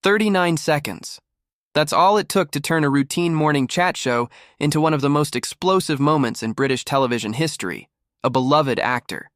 39 seconds. That's all it took to turn a routine morning chat show into one of the most explosive moments in British television history, a beloved actor.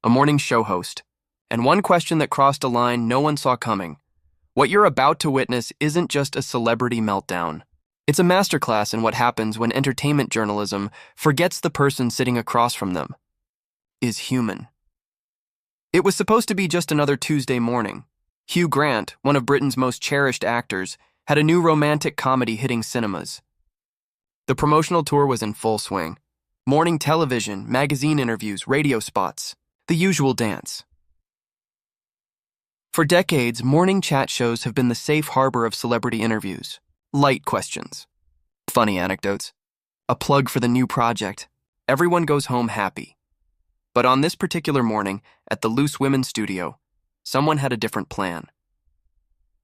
A morning show host. And one question that crossed a line no one saw coming. What you're about to witness isn't just a celebrity meltdown. It's a masterclass in what happens when entertainment journalism forgets the person sitting across from them is human. It was supposed to be just another Tuesday morning. Hugh Grant, one of Britain's most cherished actors, had a new romantic comedy hitting cinemas. The promotional tour was in full swing. Morning television, magazine interviews, radio spots, the usual dance. For decades, morning chat shows have been the safe harbor of celebrity interviews. Light questions. Funny anecdotes. A plug for the new project. Everyone goes home happy. But on this particular morning, at the Loose Women studio, someone had a different plan.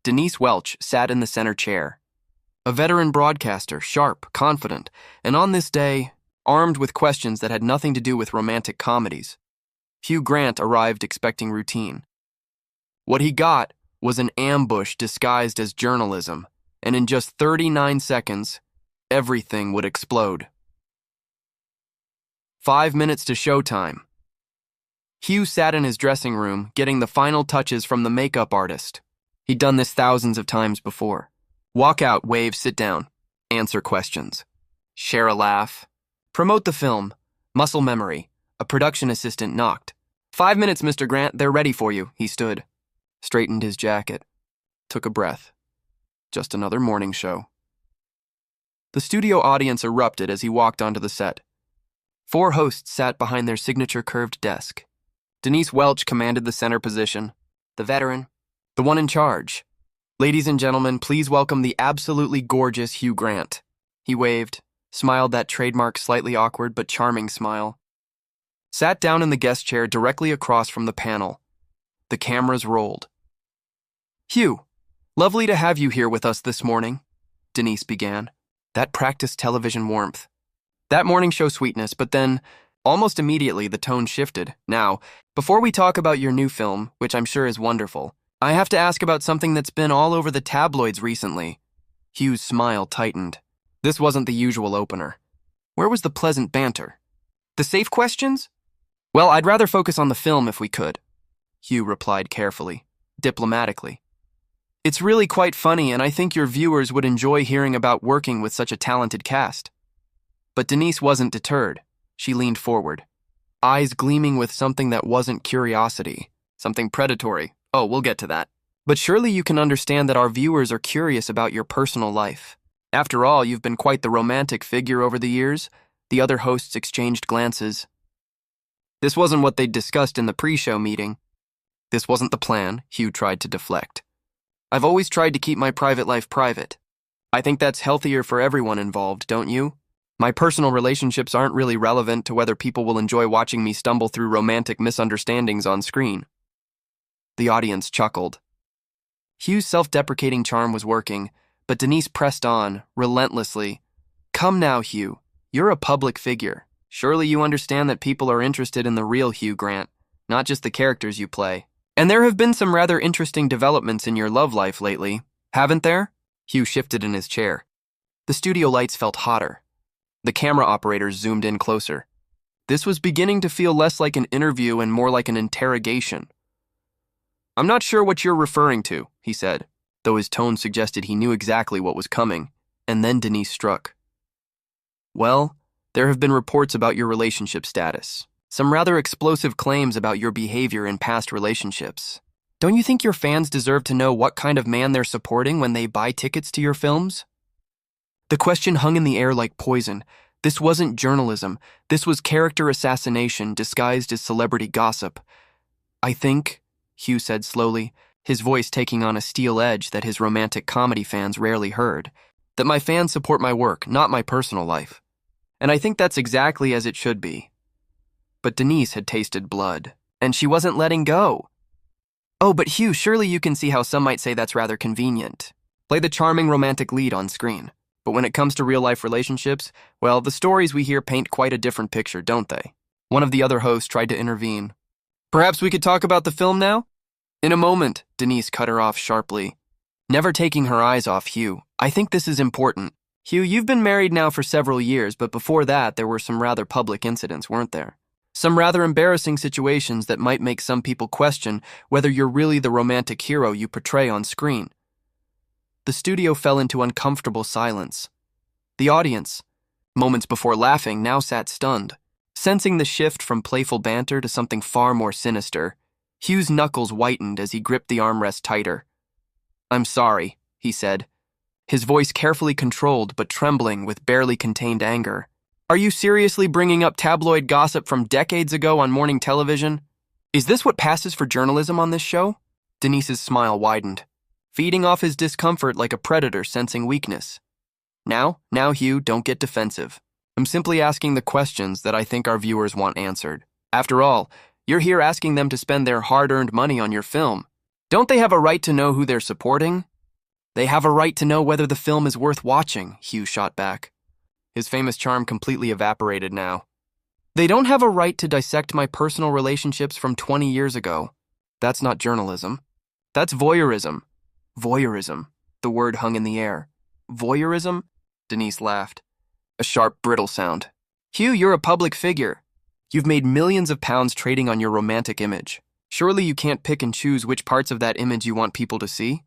Denise Welch sat in the center chair. A veteran broadcaster, sharp, confident, and on this day, armed with questions that had nothing to do with romantic comedies. Hugh Grant arrived expecting routine. What he got was an ambush disguised as journalism, and in just 39 seconds, everything would explode. 5 minutes to showtime. Hugh sat in his dressing room, getting the final touches from the makeup artist. He'd done this thousands of times before. Walk out, wave, sit down. Answer questions. Share a laugh. Promote the film. Muscle memory. A production assistant knocked. 5 minutes, Mr. Grant, they're ready for you. He stood. Straightened his jacket. Took a breath. Just another morning show. The studio audience erupted as he walked onto the set. 4 hosts sat behind their signature curved desk. Denise Welch commanded the center position. The veteran. The one in charge. Ladies and gentlemen, please welcome the absolutely gorgeous Hugh Grant. He waved, smiled that trademark slightly awkward but charming smile. Sat down in the guest chair directly across from the panel. The cameras rolled. Hugh, lovely to have you here with us this morning, Denise began. That practiced television warmth. That morning show sweetness, but then, almost immediately, the tone shifted. Now, before we talk about your new film, which I'm sure is wonderful, I have to ask about something that's been all over the tabloids recently. Hugh's smile tightened. This wasn't the usual opener. Where was the pleasant banter? The safe questions? Well, I'd rather focus on the film if we could, Hugh replied carefully, diplomatically. It's really quite funny, and I think your viewers would enjoy hearing about working with such a talented cast. But Denise wasn't deterred. She leaned forward, eyes gleaming with something that wasn't curiosity, something predatory. Oh, we'll get to that. But surely you can understand that our viewers are curious about your personal life. After all, you've been quite the romantic figure over the years. The other hosts exchanged glances. This wasn't what they'd discussed in the pre-show meeting. This wasn't the plan, Hugh tried to deflect. I've always tried to keep my private life private. I think that's healthier for everyone involved, don't you? My personal relationships aren't really relevant to whether people will enjoy watching me stumble through romantic misunderstandings on screen. The audience chuckled. Hugh's self-deprecating charm was working, but Denise pressed on, relentlessly. Come now, Hugh. You're a public figure. Surely you understand that people are interested in the real Hugh Grant, not just the characters you play. And there have been some rather interesting developments in your love life lately, haven't there? Hugh shifted in his chair. The studio lights felt hotter. The camera operators zoomed in closer. This was beginning to feel less like an interview and more like an interrogation. I'm not sure what you're referring to, he said, though his tone suggested he knew exactly what was coming, and then Denise struck. Well, there have been reports about your relationship status. Some rather explosive claims about your behavior in past relationships. Don't you think your fans deserve to know what kind of man they're supporting when they buy tickets to your films? The question hung in the air like poison. This wasn't journalism. This was character assassination disguised as celebrity gossip. I think, Hugh said slowly, his voice taking on a steel edge that his romantic comedy fans rarely heard, that my fans support my work, not my personal life. And I think that's exactly as it should be. But Denise had tasted blood, and she wasn't letting go. Oh, but Hugh, surely you can see how some might say that's rather convenient. Play the charming romantic lead on screen. But when it comes to real-life relationships, well, the stories we hear paint quite a different picture, don't they? One of the other hosts tried to intervene. Perhaps we could talk about the film now? In a moment, Denise cut her off sharply. never taking her eyes off Hugh. I think this is important. Hugh, you've been married now for several years, but before that, there were some rather public incidents, weren't there? Some rather embarrassing situations that might make some people question whether you're really the romantic hero you portray on screen. The studio fell into uncomfortable silence. The audience, moments before laughing, now sat stunned. Sensing the shift from playful banter to something far more sinister, Hugh's knuckles whitened as he gripped the armrest tighter. "I'm sorry," he said, his voice carefully controlled but trembling with barely contained anger. "Are you seriously bringing up tabloid gossip from decades ago on morning television? Is this what passes for journalism on this show?" Denise's smile widened, feeding off his discomfort like a predator sensing weakness. Now, Hugh, don't get defensive. I'm simply asking the questions that I think our viewers want answered. After all, you're here asking them to spend their hard-earned money on your film. Don't they have a right to know who they're supporting? They have a right to know whether the film is worth watching, Hugh shot back. His famous charm completely evaporated now. They don't have a right to dissect my personal relationships from 20 years ago. That's not journalism. That's voyeurism. Voyeurism. The word hung in the air. Voyeurism? Denise laughed. A sharp, brittle sound. Hugh, you're a public figure. You've made millions of pounds trading on your romantic image. Surely you can't pick and choose which parts of that image you want people to see?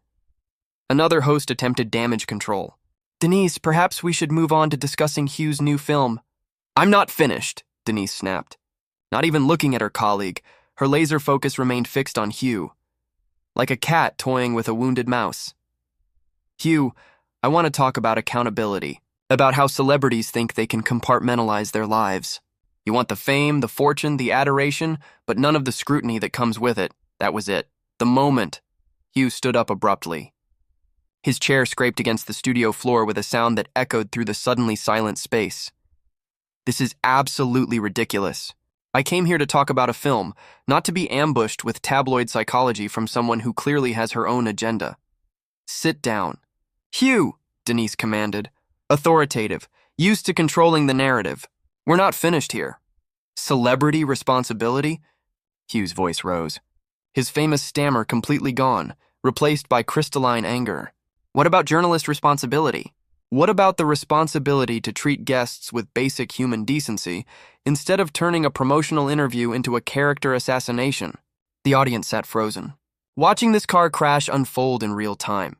Another host attempted damage control. Denise, perhaps we should move on to discussing Hugh's new film. I'm not finished, Denise snapped. Not even looking at her colleague, her laser focus remained fixed on Hugh, like a cat toying with a wounded mouse. Hugh, I want to talk about accountability, about how celebrities think they can compartmentalize their lives. You want the fame, the fortune, the adoration, but none of the scrutiny that comes with it. That was it. The moment. Hugh stood up abruptly. His chair scraped against the studio floor with a sound that echoed through the suddenly silent space. This is absolutely ridiculous. I came here to talk about a film, not to be ambushed with tabloid psychology from someone who clearly has her own agenda. Sit down. Hugh, Denise commanded. Authoritative, used to controlling the narrative. We're not finished here. Celebrity responsibility? Hugh's voice rose. His famous stammer completely gone, replaced by crystalline anger. What about journalist responsibility? What about the responsibility to treat guests with basic human decency instead of turning a promotional interview into a character assassination? The audience sat frozen, watching this car crash unfold in real time.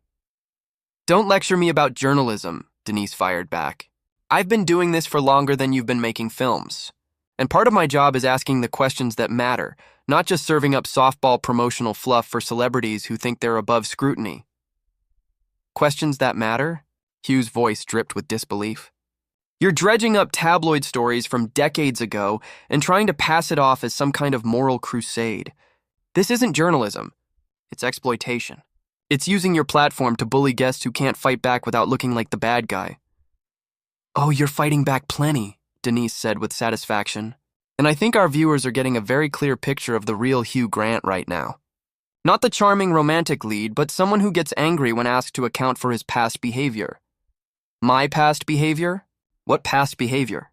Don't lecture me about journalism, Denise fired back. I've been doing this for longer than you've been making films. And part of my job is asking the questions that matter, not just serving up softball promotional fluff for celebrities who think they're above scrutiny. Questions that matter? Hugh's voice dripped with disbelief. You're dredging up tabloid stories from decades ago and trying to pass it off as some kind of moral crusade. This isn't journalism. It's exploitation. It's using your platform to bully guests who can't fight back without looking like the bad guy. Oh, you're fighting back plenty, Denise said with satisfaction. And I think our viewers are getting a very clear picture of the real Hugh Grant right now. Not the charming romantic lead, but someone who gets angry when asked to account for his past behavior. My past behavior? What past behavior?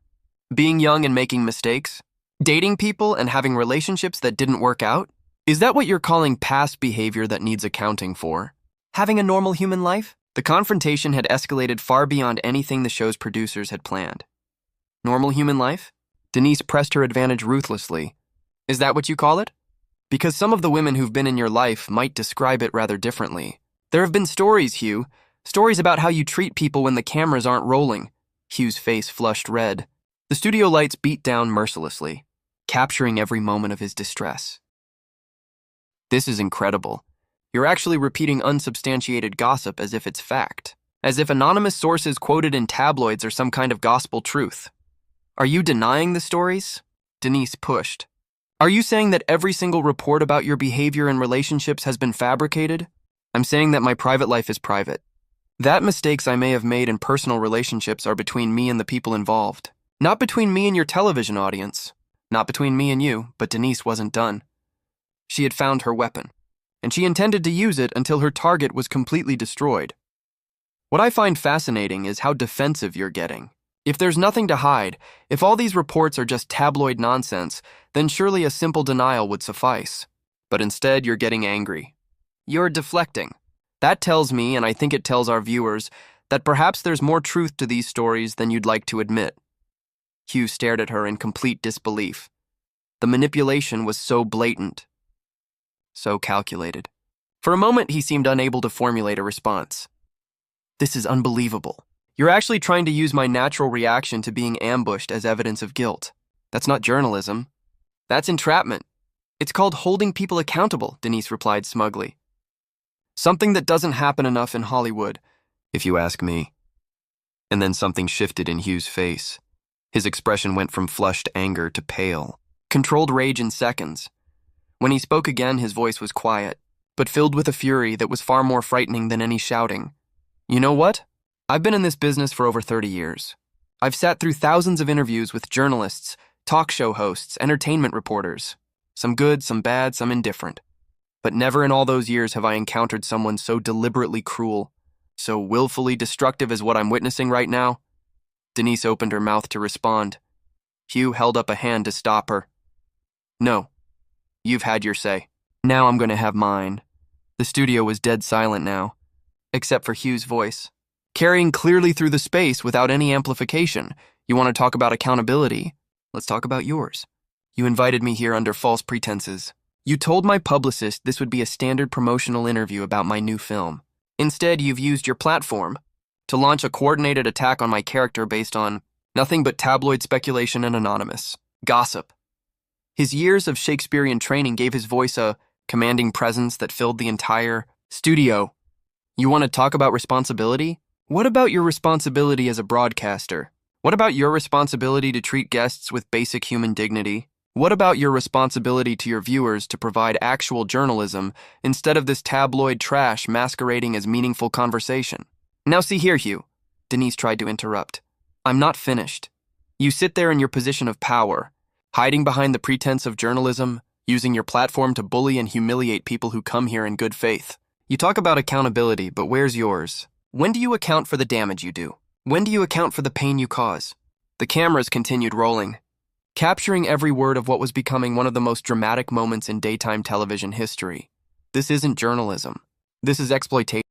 Being young and making mistakes? Dating people and having relationships that didn't work out? Is that what you're calling past behavior that needs accounting for? Having a normal human life? The confrontation had escalated far beyond anything the show's producers had planned. Normal human life? Denise pressed her advantage ruthlessly. Is that what you call it? Because some of the women who've been in your life might describe it rather differently. There have been stories, Hugh. Stories about how you treat people when the cameras aren't rolling. Hugh's face flushed red. The studio lights beat down mercilessly, capturing every moment of his distress. This is incredible. You're actually repeating unsubstantiated gossip as if it's fact, as if anonymous sources quoted in tabloids are some kind of gospel truth. Are you denying the stories? Denise pushed. Are you saying that every single report about your behavior and relationships has been fabricated? I'm saying that my private life is private. That mistakes I may have made in personal relationships are between me and the people involved. Not between me and your television audience. Not between me and you, but Denise wasn't done. She had found her weapon, and she intended to use it until her target was completely destroyed. What I find fascinating is how defensive you're getting. If there's nothing to hide, if all these reports are just tabloid nonsense, then surely a simple denial would suffice. But instead, you're getting angry. You're deflecting. That tells me, and I think it tells our viewers, that perhaps there's more truth to these stories than you'd like to admit. Hugh stared at her in complete disbelief. The manipulation was so blatant, so calculated. For a moment, he seemed unable to formulate a response. This is unbelievable. You're actually trying to use my natural reaction to being ambushed as evidence of guilt. That's not journalism. That's entrapment. It's called holding people accountable, Denise replied smugly. Something that doesn't happen enough in Hollywood, if you ask me. And then something shifted in Hugh's face. His expression went from flushed anger to pale, controlled rage in seconds. When he spoke again, his voice was quiet, but filled with a fury that was far more frightening than any shouting. You know what? I've been in this business for over 30 years. I've sat through thousands of interviews with journalists, talk show hosts, entertainment reporters. Some good, some bad, some indifferent. But never in all those years have I encountered someone so deliberately cruel, so willfully destructive as what I'm witnessing right now. Denise opened her mouth to respond. Hugh held up a hand to stop her. No, you've had your say. Now I'm going to have mine. The studio was dead silent now, except for Hugh's voice, carrying clearly through the space without any amplification. You want to talk about accountability? Let's talk about yours. You invited me here under false pretenses. You told my publicist this would be a standard promotional interview about my new film. Instead, you've used your platform to launch a coordinated attack on my character based on nothing but tabloid speculation and anonymous gossip. His years of Shakespearean training gave his voice a commanding presence that filled the entire studio. You want to talk about responsibility? What about your responsibility as a broadcaster? What about your responsibility to treat guests with basic human dignity? What about your responsibility to your viewers to provide actual journalism instead of this tabloid trash masquerading as meaningful conversation? Now see here, Hugh. Denise tried to interrupt. I'm not finished. You sit there in your position of power, hiding behind the pretense of journalism, using your platform to bully and humiliate people who come here in good faith. You talk about accountability, but where's yours? When do you account for the damage you do? When do you account for the pain you cause? The cameras continued rolling, capturing every word of what was becoming one of the most dramatic moments in daytime television history. This isn't journalism. This is exploitation.